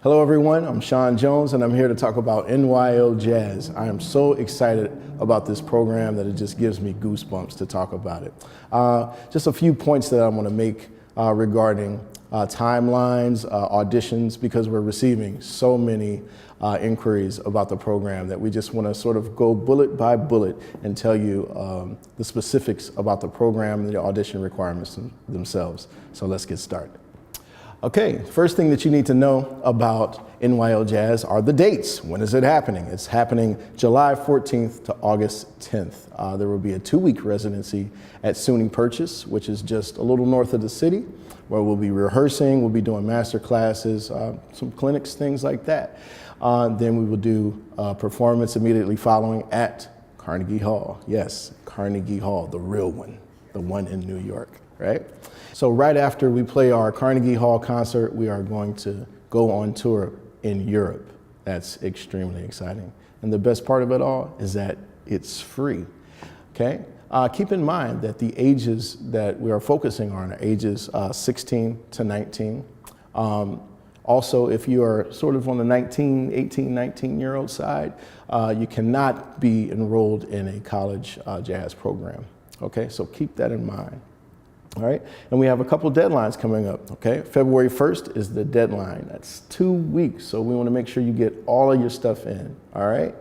Hello everyone, I'm Sean Jones and I'm here to talk about NYO Jazz. I am so excited about this program that it just gives me goosebumps to talk about it. Just a few points that I want to make regarding timelines, auditions, because we're receiving so many inquiries about the program that we just want to sort of go bullet by bullet and tell you the specifics about the program and the audition requirements themselves. So let's get started. Okay, first thing that you need to know about NYO Jazz are the dates. When is it happening? It's happening July 14th to August 10th. There will be a 2-week residency at SUNY Purchase, which is just a little north of the city, where we'll be rehearsing, we'll be doing master classes, some clinics, things like that. Then we will do a performance immediately following at Carnegie Hall. Yes, Carnegie Hall, the real one, the one in New York, right? So right after we play our Carnegie Hall concert, we are going to go on tour in Europe. That's extremely exciting. And the best part of it all is that it's free, okay? Keep in mind that the ages that we are focusing on are ages 16 to 19. Also, if you are sort of on the 19-year-old side, you cannot be enrolled in a college jazz program, okay? So keep that in mind. All right, and we have a couple deadlines coming up, okay? February 1st is the deadline. That's 2 weeks, so we want to make sure you get all of your stuff in, all right?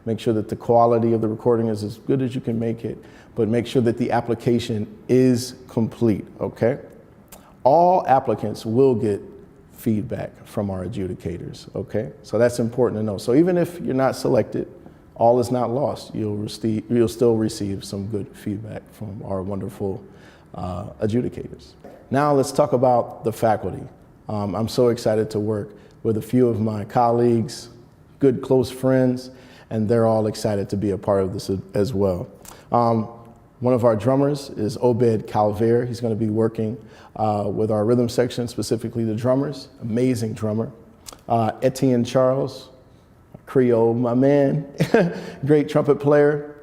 Make sure that the quality of the recording is as good as you can make it, but make sure that the application is complete, okay? All applicants will get feedback from our adjudicators, okay? So that's important to know. So even if you're not selected, all is not lost. You'll still receive some good feedback from our wonderful adjudicators. Now let's talk about the faculty. I'm so excited to work with a few of my colleagues, good close friends, and they're all excited to be a part of this as well. One of our drummers is Obed Calver. He's going to be working with our rhythm section, specifically the drummers. Amazing drummer. Etienne Charles, Creole, my man, great trumpet player.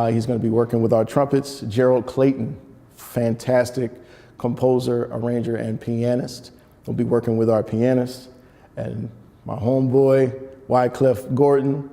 He's going to be working with our trumpets. Gerald Clayton, fantastic composer, arranger, and pianist. We'll be working with our pianist and my homeboy, Wycliffe Gordon,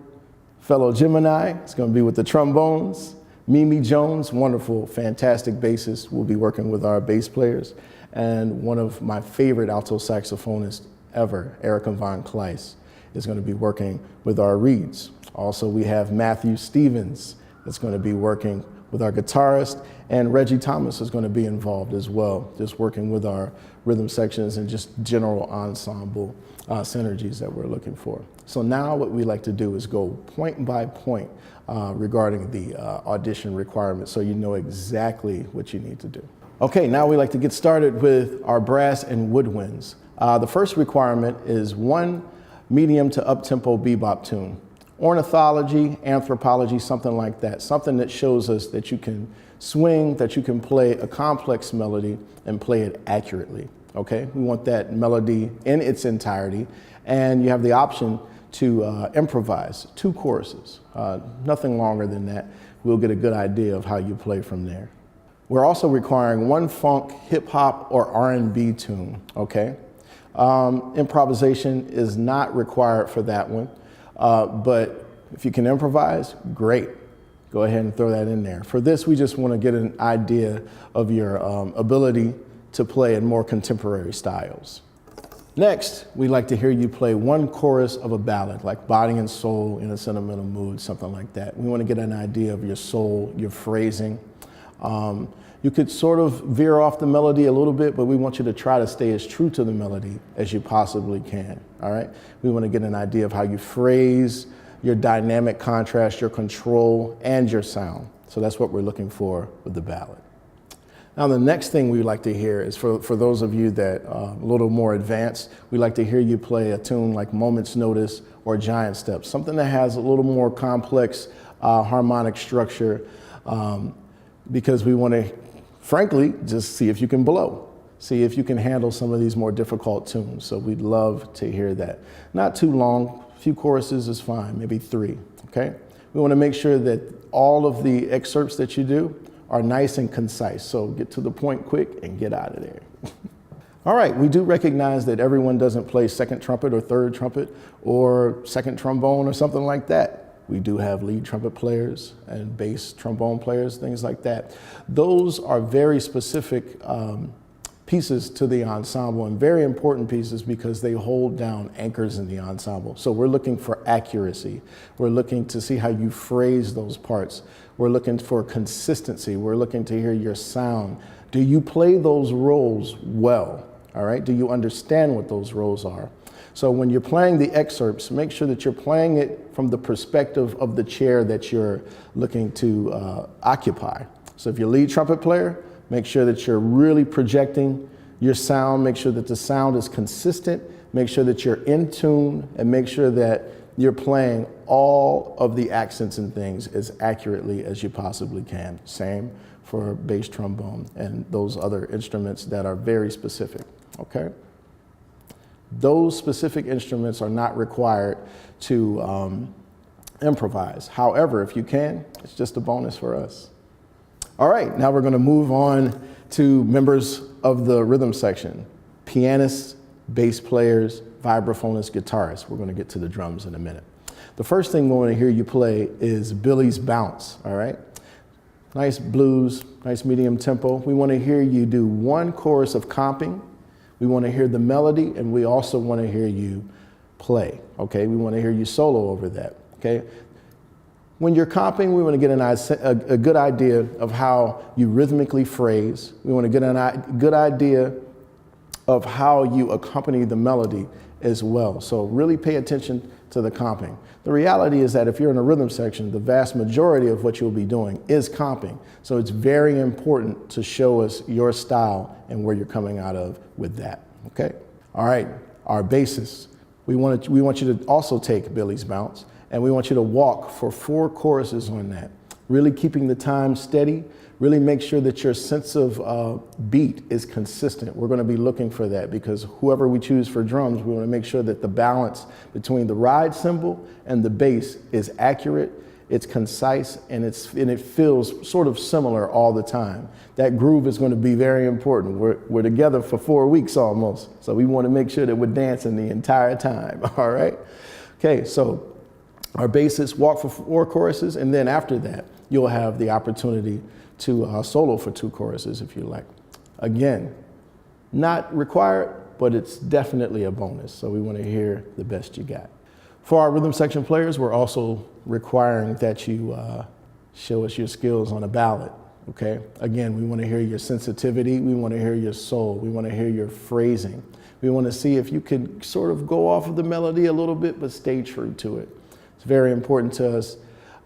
fellow Gemini. It's going to be with the trombones. Mimi Jones, wonderful, fantastic bassist. We'll be working with our bass players. And one of my favorite alto saxophonists ever, Erica Von Kleiss, is going to be working with our reeds. Also, we have Matthew Stevens that's going to be working with our guitarist, and Reggie Thomas is going to be involved as well, just working with our rhythm sections and just general ensemble synergies that we're looking for. So now what we like to do is go point by point regarding the audition requirements so you know exactly what you need to do. Okay, now we like to get started with our brass and woodwinds. The first requirement is one medium to up-tempo bebop tune. Ornithology, anthropology, something like that. Something that shows us that you can swing, that you can play a complex melody and play it accurately, okay? We want that melody in its entirety, and you have the option to improvise 2 choruses. Nothing longer than that. We'll get a good idea of how you play from there. We're also requiring 1 funk, hip hop, or R&B tune, okay? Improvisation is not required for that one. But if you can improvise, great. Go ahead and throw that in there. For this, we just want to get an idea of your ability to play in more contemporary styles. Next, we'd like to hear you play 1 chorus of a ballad, like Body and Soul in a Sentimental Mood, something like that. We want to get an idea of your soul, your phrasing. You could sort of veer off the melody a little bit, but we want you to try to stay as true to the melody as you possibly can, all right? We want to get an idea of how you phrase, your dynamic contrast, your control, and your sound. So that's what we're looking for with the ballad. Now, the next thing we'd like to hear is for those of you that are a little more advanced, we'd like to hear you play a tune like Moment's Notice or Giant Steps, something that has a little more complex harmonic structure, because we want to, frankly, just see if you can blow. See if you can handle some of these more difficult tunes. So we'd love to hear that. Not too long, a few choruses is fine, maybe 3, okay? We want to make sure that all of the excerpts that you do are nice and concise. So get to the point quick and get out of there. All right, we do recognize that everyone doesn't play second trumpet or third trumpet or second trombone or something like that. We do have lead trumpet players and bass trombone players, things like that. Those are very specific pieces to the ensemble, and very important pieces because they hold down anchors in the ensemble. So we're looking for accuracy. We're looking to see how you phrase those parts. We're looking for consistency. We're looking to hear your sound. Do you play those roles well? All right, do you understand what those roles are? So when you're playing the excerpts, make sure that you're playing it from the perspective of the chair that you're looking to occupy. So if you're a lead trumpet player, make sure that you're really projecting your sound, make sure that the sound is consistent, make sure that you're in tune, and make sure that you're playing all of the accents and things as accurately as you possibly can. Same for bass trombone and those other instruments that are very specific, okay? Those specific instruments are not required to improvise. However, if you can, it's just a bonus for us. All right, now we're going to move on to members of the rhythm section. Pianists, bass players, vibraphonists, guitarists. We're going to get to the drums in a minute. The first thing we want to hear you play is Billy's Bounce, all right? Nice blues, nice medium tempo. We want to hear you do one chorus of comping. We want to hear the melody, and we also want to hear you play, okay? We want to hear you solo over that, okay? When you're comping, we want to get a good idea of how you rhythmically phrase. We want to get a good idea of how you accompany the melody as well. So really pay attention to the comping. The reality is that if you're in a rhythm section, the vast majority of what you'll be doing is comping. So it's very important to show us your style and where you're coming out of with that, okay? All right, our bassists. We want you to also take Billy's Bounce, and we want you to walk for 4 choruses on that. Really keeping the time steady. Really make sure that your sense of beat is consistent. We're going to be looking for that because whoever we choose for drums, we want to make sure that the balance between the ride cymbal and the bass is accurate, it's concise, and it feels sort of similar all the time. That groove is going to be very important. We're together for 4 weeks almost, so we want to make sure that we're dancing the entire time, all right? Okay, so our bassists walk for 4 choruses, and then after that, you'll have the opportunity to solo for 2 choruses if you like. Again, not required, but it's definitely a bonus. So we want to hear the best you got. For our rhythm section players, we're also requiring that you show us your skills on a ballot, okay? Again, we want to hear your sensitivity. We want to hear your soul. We want to hear your phrasing. We want to see if you can sort of go off of the melody a little bit, but stay true to it. It's very important to us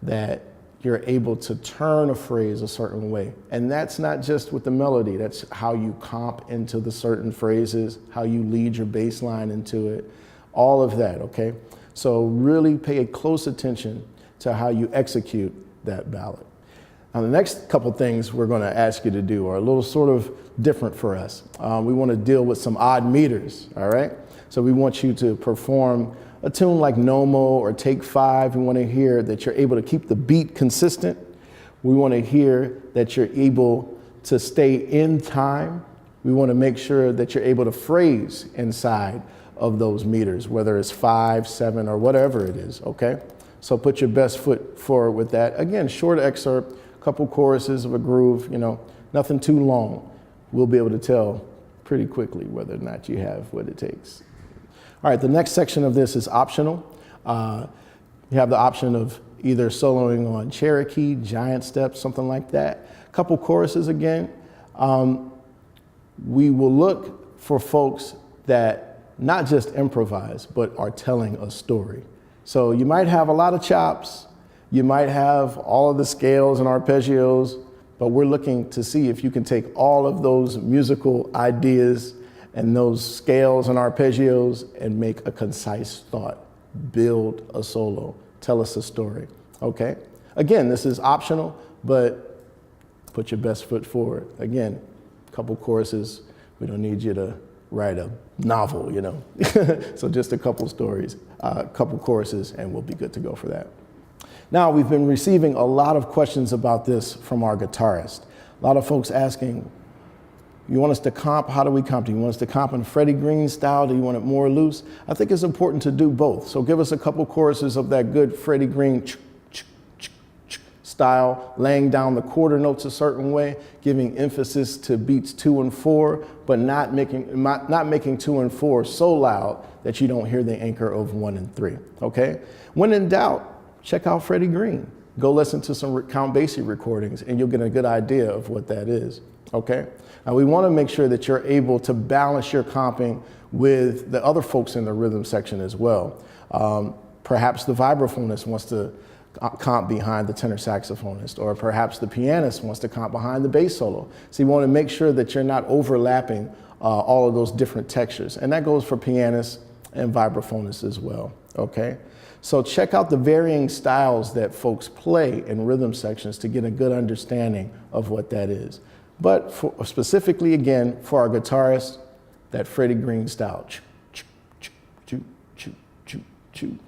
that you're able to turn a phrase a certain way. And that's not just with the melody, that's how you comp into the certain phrases, how you lead your bass line into it, all of that, okay? So really pay close attention to how you execute that ballot. Now the next couple things we're gonna ask you to do are a little sort of different for us. We wanna deal with some odd meters, all right? So we want you to perform a tune like Nomo or Take 5. We want to hear that you're able to keep the beat consistent. We want to hear that you're able to stay in time. We want to make sure that you're able to phrase inside of those meters, whether it's 5, 7, or whatever it is, okay? So put your best foot forward with that. Again, short excerpt, a couple choruses of a groove, you know, nothing too long. We'll be able to tell pretty quickly whether or not you have what it takes. All right, the next section of this is optional. You have the option of either soloing on Cherokee, giant steps, something like that. A couple choruses again. We will look for folks that not just improvise, but are telling a story. So you might have a lot of chops, you might have all of the scales and arpeggios, but we're looking to see if you can take all of those musical ideas and those scales and arpeggios and make a concise thought, build a solo, tell us a story, okay? Again, this is optional, but put your best foot forward. Again, a couple choruses, we don't need you to write a novel, you know? So just a couple stories, a couple choruses, and we'll be good to go for that. Now, we've been receiving a lot of questions about this from our guitarist. A lot of folks asking, You want us to comp? How do we comp? Do you want us to comp in Freddie Green style? Do you want it more loose? I think it's important to do both. So give us a couple choruses of that good Freddie Green style, laying down the quarter notes a certain way, giving emphasis to beats 2 and 4, but not making 2 and 4 so loud that you don't hear the anchor of 1 and 3, okay? When in doubt, check out Freddie Green. Go listen to some Count Basie recordings and you'll get a good idea of what that is, okay? Now we wanna make sure that you're able to balance your comping with the other folks in the rhythm section as well. Perhaps the vibraphonist wants to comp behind the tenor saxophonist, or perhaps the pianist wants to comp behind the bass solo. So you want to make sure that you're not overlapping all of those different textures. And that goes for pianists and vibraphonists as well, okay? So check out the varying styles that folks play in rhythm sections to get a good understanding of what that is. But specifically, again, for our guitarists, that Freddie Green style.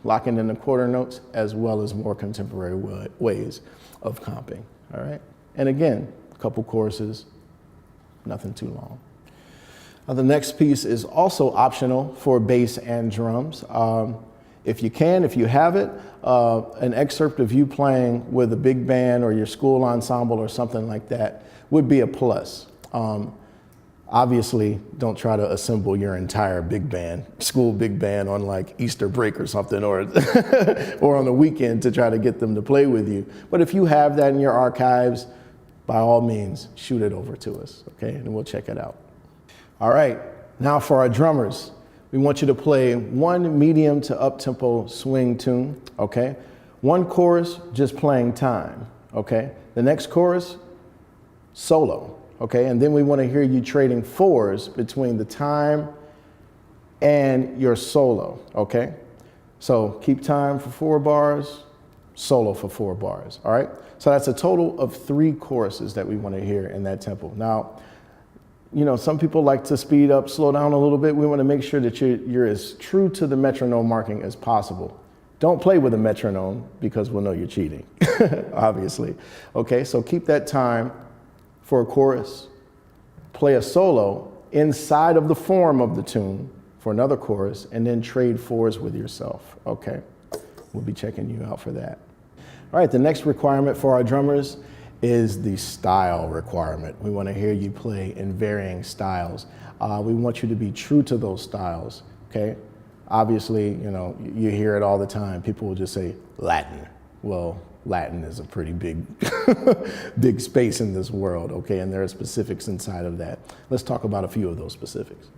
Locking in the quarter notes, as well as more contemporary ways of comping, all right? And again, a couple choruses, nothing too long. The next piece is also optional for bass and drums. If you can, if you have it, an excerpt of you playing with a big band or your school ensemble or something like that would be a plus. Obviously, don't try to assemble your entire big band, school big band on like Easter break or something, or, or on the weekend to try to get them to play with you. But if you have that in your archives, by all means, shoot it over to us, okay? And we'll check it out. All right, now for our drummers. We want you to play one medium to up-tempo swing tune, okay? One chorus, just playing time, okay? The next chorus, solo. Okay, and then we want to hear you trading 4s between the time and your solo, okay? So keep time for 4 bars, solo for 4 bars, all right? So that's a total of 3 choruses that we want to hear in that tempo. Now, you know, some people like to speed up, slow down a little bit. We want to make sure that you're as true to the metronome marking as possible. Don't play with a metronome because we'll know you're cheating, obviously. Okay, so keep that time for a chorus, play a solo inside of the form of the tune for another chorus, and then trade 4s with yourself, okay? We'll be checking you out for that. All right, the next requirement for our drummers is the style requirement. We want to hear you play in varying styles. We want you to be true to those styles, okay? Obviously, you know, you hear it all the time. People will just say Latin. Well, Latin is a pretty big, big space in this world, okay? And there are specifics inside of that. Let's talk about a few of those specifics.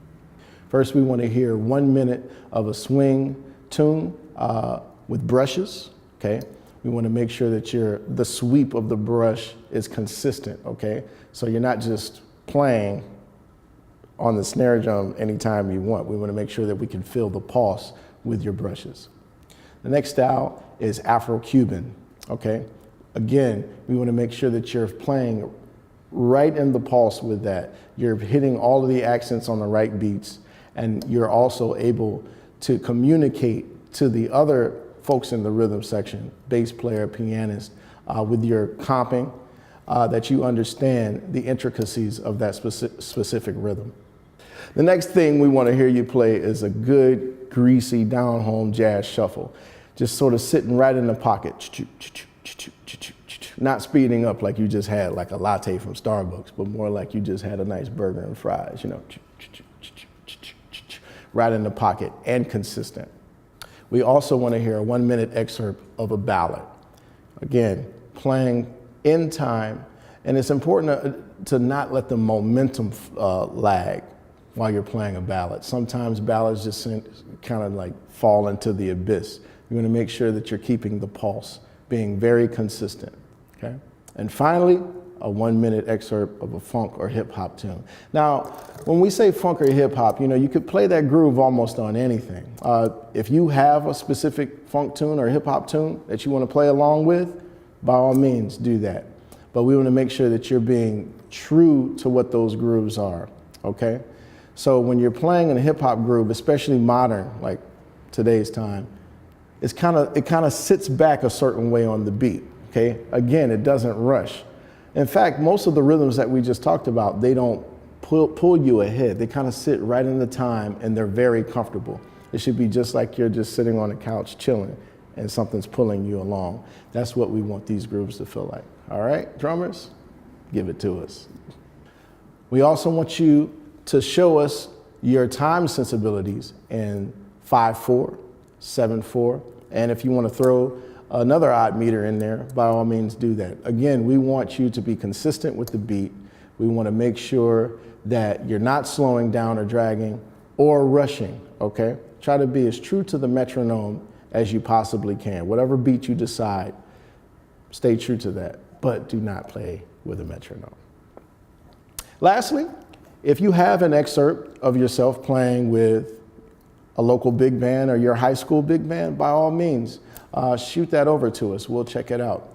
First, we want to hear 1 minute of a swing tune with brushes, okay? We want to make sure that the sweep of the brush is consistent, okay? So you're not just playing on the snare drum anytime you want. We want to make sure that we can feel the pulse with your brushes. The next style is Afro-Cuban. Okay, again, we want to make sure that you're playing right in the pulse with that. You're hitting all of the accents on the right beats, and you're also able to communicate to the other folks in the rhythm section, bass player, pianist, with your comping, that you understand the intricacies of that specific rhythm. The next thing we want to hear you play is a good, greasy, down-home jazz shuffle. Just sort of sitting right in the pocket, not speeding up like you just had like a latte from Starbucks, but more like you just had a nice burger and fries, you know, right in the pocket and consistent. We also want to hear a 1 minute excerpt of a ballad. Again, playing in time, and it's important to not let the momentum lag while you're playing a ballad. Sometimes ballads just kind of like fall into the abyss. You want to make sure that you're keeping the pulse, being very consistent, okay? And finally, a 1 minute excerpt of a funk or hip hop tune. Now, when we say funk or hip hop, you know, you could play that groove almost on anything. If you have a specific funk tune or hip hop tune that you want to play along with, by all means do that. But we want to make sure that you're being true to what those grooves are, okay? So when you're playing in a hip hop groove, especially modern, like today's time, it kind of sits back a certain way on the beat, okay? Again, it doesn't rush. In fact, most of the rhythms that we just talked about, they don't pull you ahead. They kind of sit right in the time and they're very comfortable. It should be just like you're just sitting on a couch chilling and something's pulling you along. That's what we want these grooves to feel like. All right, drummers, give it to us. We also want you to show us your time sensibilities in 5/4, 7/4, and if you want to throw another odd meter in there, by all means do that. Again, we want you to be consistent with the beat. We want to make sure that you're not slowing down or dragging or rushing, okay? Try to be as true to the metronome as you possibly can. Whatever beat you decide, stay true to that, but do not play with a metronome. Lastly, if you have an excerpt of yourself playing with a local big band or your high school big band, by all means, shoot that over to us. We'll check it out.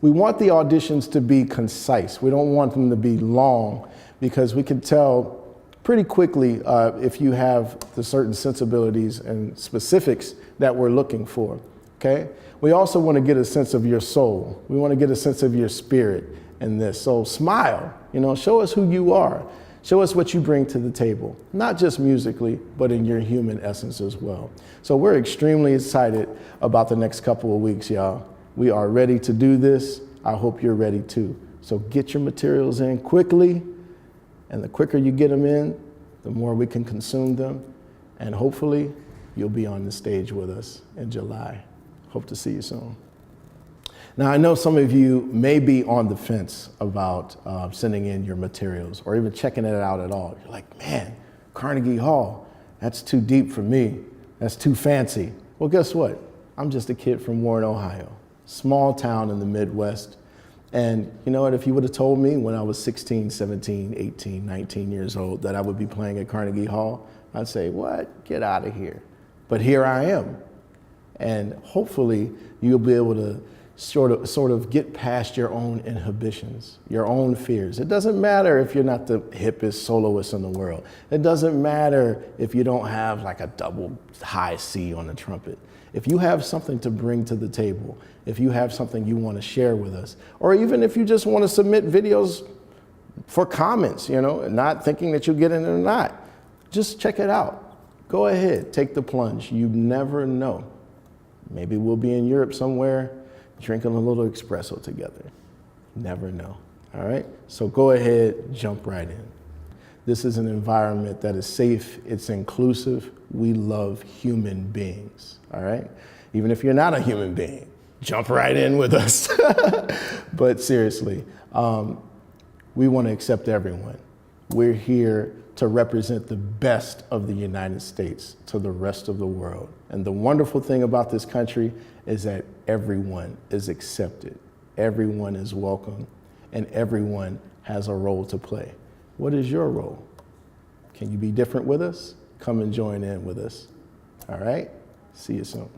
We want the auditions to be concise. We don't want them to be long because we can tell pretty quickly if you have the certain sensibilities and specifics that we're looking for, okay? We also want to get a sense of your soul. We want to get a sense of your spirit in this. So smile, show us who you are. Show us what you bring to the table, not just musically, but in your human essence as well. So we're extremely excited about the next couple of weeks, y'all. We are ready to do this. I hope you're ready too. So get your materials in quickly, and the quicker you get them in, the more we can consume them, and hopefully you'll be on the stage with us in July. Hope to see you soon. Now, I know some of you may be on the fence about sending in your materials or even checking it out at all. You're like, man, Carnegie Hall, that's too deep for me. That's too fancy. Well, guess what? I'm just a kid from Warren, Ohio, small town in the Midwest. And you know what? If you would have told me when I was 16, 17, 18, 19 years old that I would be playing at Carnegie Hall, I'd say, what? Get out of here. But here I am. And hopefully you'll be able to sort of get past your own inhibitions, your own fears. It doesn't matter if you're not the hippest soloist in the world. It doesn't matter if you don't have like a double high C on the trumpet. If you have something to bring to the table, if you have something you want to share with us, or even if you just want to submit videos for comments, not thinking that you'll get in it or not, just check it out. Go ahead, take the plunge. You never know. Maybe we'll be in Europe somewhere drinking a little espresso together. Never know, all right? So go ahead, jump right in. This is an environment that is safe, it's inclusive. We love human beings, all right? Even if you're not a human being, jump right in with us. But seriously, we want to accept everyone. We're here to represent the best of the United States to the rest of the world. And the wonderful thing about this country is that everyone is accepted, everyone is welcome, and everyone has a role to play. What is your role? Can you be different with us? Come and join in with us. All right? See you soon.